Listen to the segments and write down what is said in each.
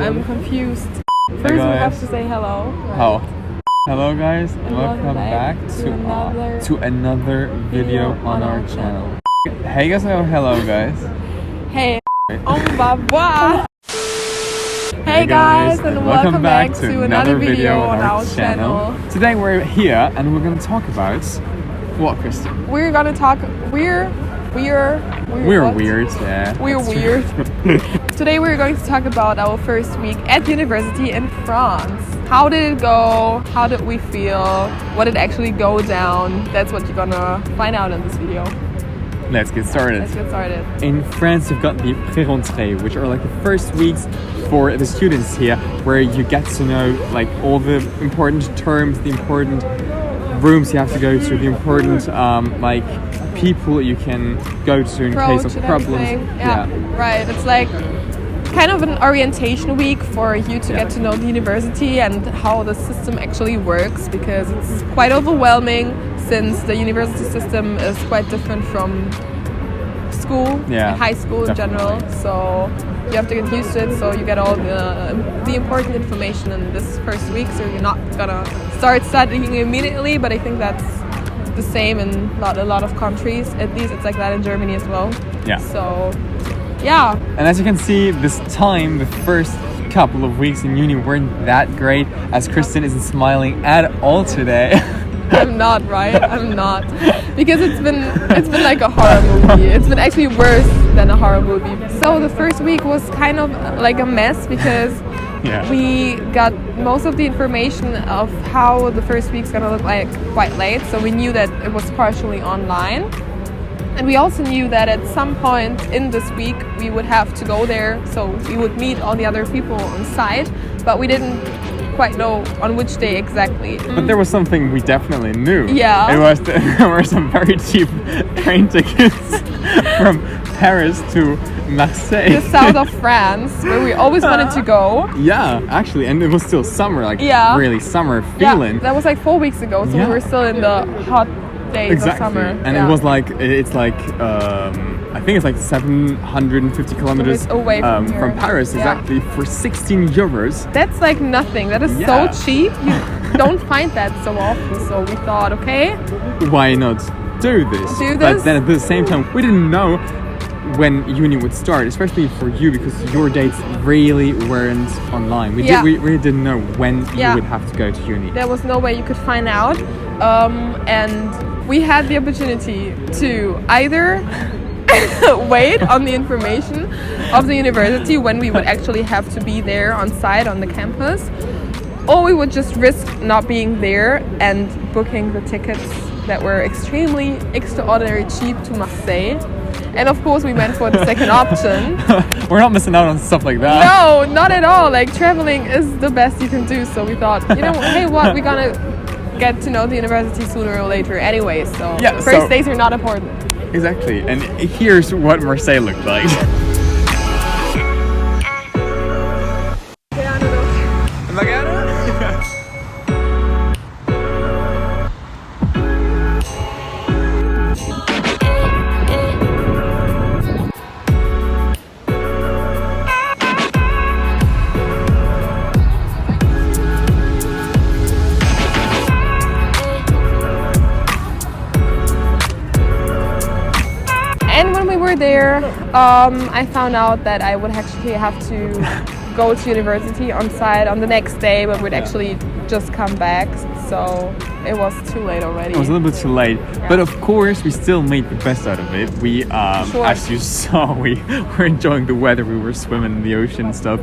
I'm confused. First we have to say hello. Right? How? Hello guys, and welcome back to another video on our channel. Hey guys, hello guys. Hey, on va voir. Hey guys, and welcome back to another video on our channel. Today we're here and we're gonna talk about what, Christin? We're gonna talk we're weird, yeah. We're weird. Today we're going to talk about our first week at university in France. How did it go? How did we feel? What did actually go down? That's what you're gonna find out in this video. Let's get started. In France, you've got the pré-rentrée, which are like the first weeks for the students here, where you get to know like all the important terms, the important rooms you have to go to, the important like people you can go to in case of problems. Yeah, right. It's like kind of an orientation week for you to get to know the university and how the system actually works, because it's quite overwhelming since the university system is quite different from school, high school in general. So you have to get used to it, so you get all the important information in this first week, so you're not gonna start studying immediately, but I think that's the same in a lot of countries. At least it's like that in Germany as well. Yeah. So yeah. And as you can see, this time, the first couple of weeks in uni weren't that great, as Christin isn't smiling at all today. I'm not, right? I'm not. Because it's been like a horror movie. It's been actually worse than a horror movie. So the first week was kind of like a mess, because we got most of the information of how the first week's gonna look like quite late. So we knew that it was partially online. And we also knew that at some point in this week we would have to go there, so we would meet all the other people on site, but we didn't quite know on which day exactly. But there was something we definitely knew. Yeah. There were some very cheap train tickets from Paris to Marseille. The south of France, where we always wanted to go. Yeah, actually, and it was still summer, like really summer feeling. Yeah, that was like 4 weeks ago, so we were still in the hot days of summer. And it was like, it's like, I think it's like 750 kilometers away from Paris, exactly, for 16 euros. That's like nothing. That is so cheap. You don't find that so often. So we thought, okay, why not do this? But then at the same time, we didn't know when uni would start, especially for you, because your dates really weren't online. We really didn't know when you would have to go to uni. There was no way you could find out, and we had the opportunity to either wait on the information of the university when we would actually have to be there on site on the campus, or we would just risk not being there and booking the tickets that were extraordinary cheap to Marseille. And of course we went for the second option. We're not missing out on stuff like that. No, not at all. Like, traveling is the best you can do. So we thought, you know, hey, what, we're gonna get to know the university sooner or later anyway. So first days are not important. Exactly. And here's what Marseille looked like. There, I found out that I would actually have to go to university on site on the next day, but would actually just come back. So it was too late already. It was a little bit too late, but of course we still made the best out of it. We, as you saw, we were enjoying the weather. We were swimming in the ocean and stuff.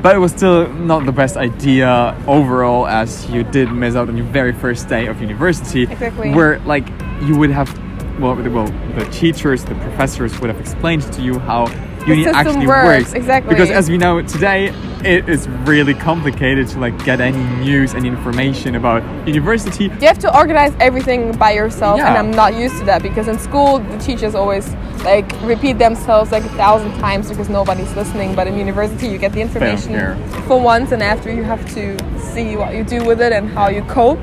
But it was still not the best idea overall, as you did miss out on your very first day of university. Exactly. Where like you would have. Well, the teachers, the professors would have explained to you how uni actually works. Exactly. Because as we know today, it is really complicated to like get any news and information about university. You have to organize everything by yourself, and I'm not used to that, because in school the teachers always like repeat themselves like 1,000 times because nobody's listening. But in university you get the information for once, and after you have to see what you do with it and how you cope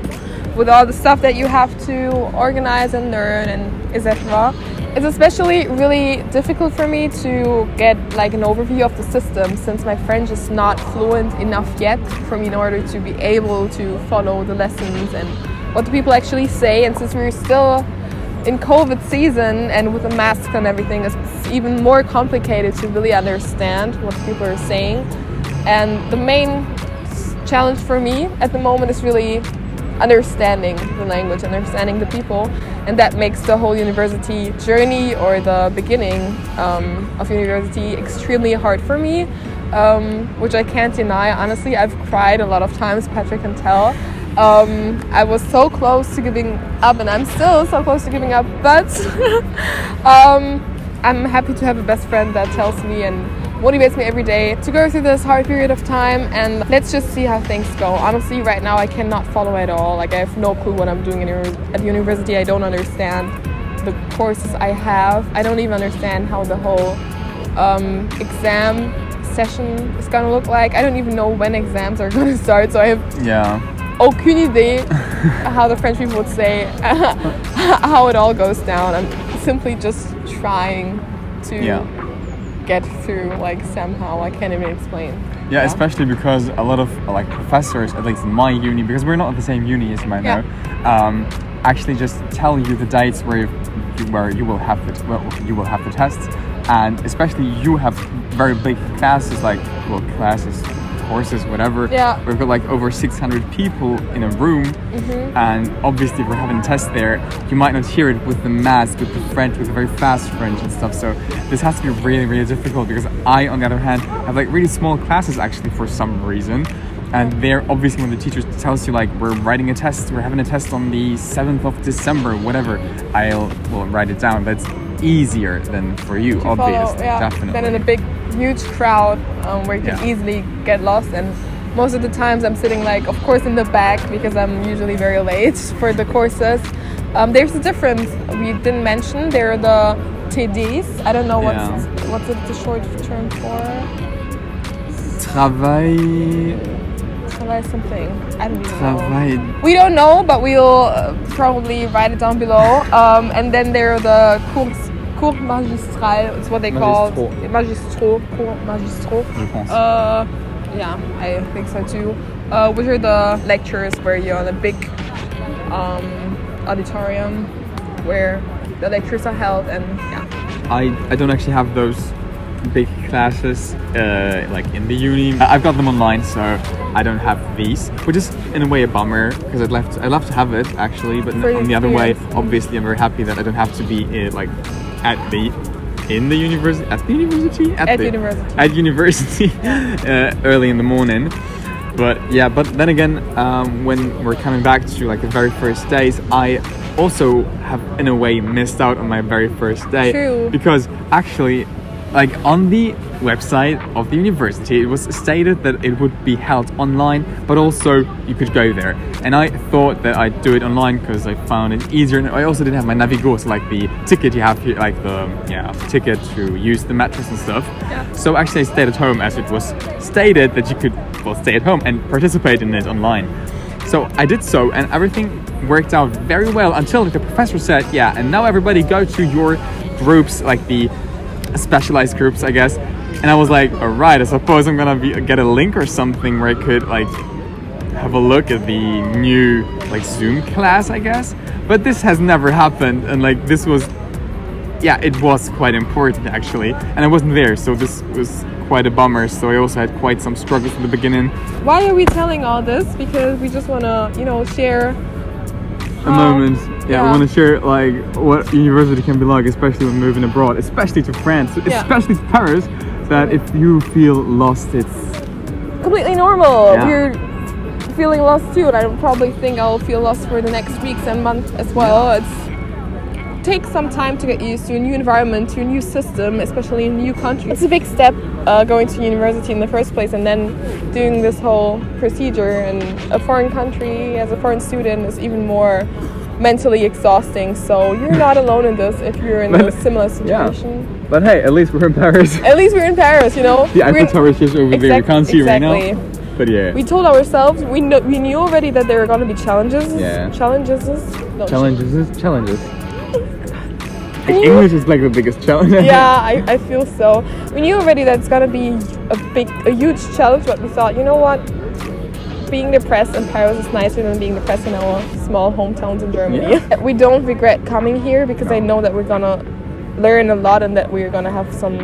with all the stuff that you have to organize and learn and etc. It's especially really difficult for me to get like an overview of the system since my French is not fluent enough yet for me in order to be able to follow the lessons and what the people actually say. And since we're still in COVID season and with the masks and everything, it's even more complicated to really understand what people are saying. And the main challenge for me at the moment is really understanding the language, understanding the people, and that makes the whole university journey or the beginning of university extremely hard for me, which I can't deny. Honestly, I've cried a lot of times, Patryk can tell. I was so close to giving up, and I'm still so close to giving up, but I'm happy to have a best friend that tells me and motivates me every day to go through this hard period of time, and let's just see how things go. Honestly, right now I cannot follow at all. Like, I have no clue what I'm doing at university. I don't understand the courses I have. I don't even understand how the whole exam session is gonna look like. I don't even know when exams are gonna start, so I have aucune idée how the French people would say how it all goes down. I'm simply just trying to get through, like, somehow. I can't even explain. Yeah, especially because a lot of like professors, at least in my uni, because we're not at the same uni as you might know, actually just tell you the dates where you will have the tests, and especially you have very big classes, like courses, whatever. Yeah. We've got like over 600 people in a room, and obviously if we're having tests there, you might not hear it with the mask, with the French, with the very fast French and stuff. So this has to be really, really difficult, because I, on the other hand, have like really small classes actually for some reason. And there, obviously, when the teacher tells you like we're writing a test, we're having a test on the 7th of December, whatever, I'll write it down. That's easier than for you, obviously, definitely. Than in a big, huge crowd where you can easily get lost. And most of the times I'm sitting, like, of course, in the back, because I'm usually very late for the courses. There's a difference we didn't mention. There are the TDs. I don't know what's it the short term for. Travail Something. I don't even know. We don't know, but we'll probably write it down below. And then there are the cours magistral. It's what they call cours magistraux. Yeah, I think so too. Which are the lectures where you're on a big auditorium where the lectures are held, and I don't actually have those big classes like in the uni. I've got them online, so I don't have these, which is in a way a bummer, because I'd love to have it actually, but on the other way, obviously I'm very happy that I don't have to be at university early in the morning. But then again, when we're coming back to like the very first days, I also have in a way missed out on my very first day. True. Because actually, like, on the website of the university, it was stated that it would be held online, but also you could go there. And I thought that I'd do it online because I found it easier. And I also didn't have my Navigo, so like the ticket you have here, like the ticket to use the mattress and stuff. Yeah. So actually I stayed at home, as it was stated that you could stay at home and participate in it online. So I did so, and everything worked out very well until the professor said, and now everybody go to your groups, like the specialized groups, I guess. And I was like, all right, I suppose I'm gonna get a link or something where I could like have a look at the new like Zoom class, I guess. But this has never happened, and like this was it was quite important actually, and I wasn't there, so this was quite a bummer. So I also had quite some struggles in the beginning. Why are we telling all this? Because we just want to share a moment. I want to share like what university can be like, especially when moving abroad, especially to France, especially to Paris, that if you feel lost, it's completely normal. We're feeling lost too, and I probably think I'll feel lost for the next weeks and months as well. It takes some time to get used to a new environment, to a new system, especially in a new country. It's a big step going to university in the first place, and then doing this whole procedure in a foreign country as a foreign student is even more mentally exhausting. So you're not alone in this if you're in a similar situation. But hey, at least we're in Paris. At least we're in Paris, The Eiffel Tower is just over there. You can't see right now. But we told ourselves, we knew already that there were going to be challenges. Yeah. Challenges. We English is like the biggest challenge. Yeah, I feel so. We knew already that it's gonna be a huge challenge, but we thought, you know what? Being depressed in Paris is nicer than being depressed in our small hometowns in Germany. Yeah. We don't regret coming here because I know that we're gonna learn a lot and that we're gonna have some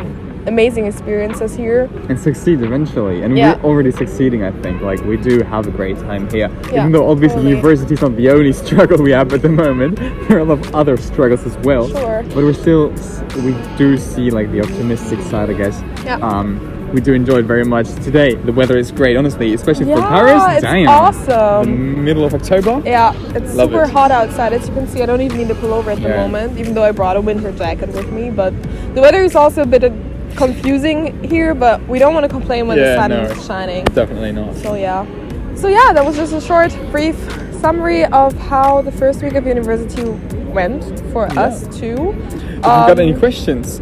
amazing experiences here and succeed eventually, and we're already succeeding. I think like we do have a great time here, even though obviously university is not the only struggle we have at the moment. There are a lot of other struggles as well, but we do see like the optimistic side, I guess. We do enjoy it very much. Today the weather is great, honestly, especially for Paris. It's awesome. The middle of October. Yeah, it's super hot outside. As you can see, I don't even need a pullover at the moment, even though I brought a winter jacket with me. But the weather is also a bit confusing here, but we don't want to complain when the sun is shining. Definitely not. So yeah, that was just a short, brief summary of how the first week of university went for us too. If you've got any questions,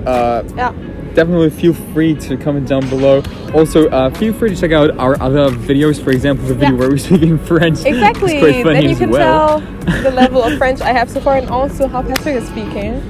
definitely feel free to comment down below. Also, feel free to check out our other videos. For example, the video where we speak in French. Exactly. Then you can tell the level of French I have so far, and also how Patryk is speaking.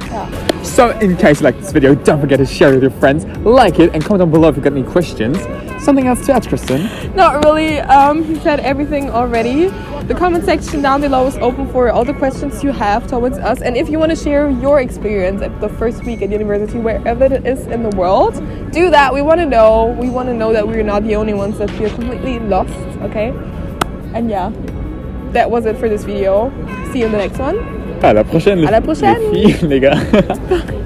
Yeah. So, in case you like this video, don't forget to share it with your friends, like it, and comment down below if you've got any questions. Something else to add, Christin? Not really. He said everything already. The comment section down below is open for all the questions you have towards us, and if you want to share your experience at the first week at university, wherever it is in the world, do that. We want to know. We want to know that we're not the only ones that feel completely lost. Okay. And yeah, that was it for this video. See you in the next one. À la prochaine. À la prochaine. Les filles, les gars.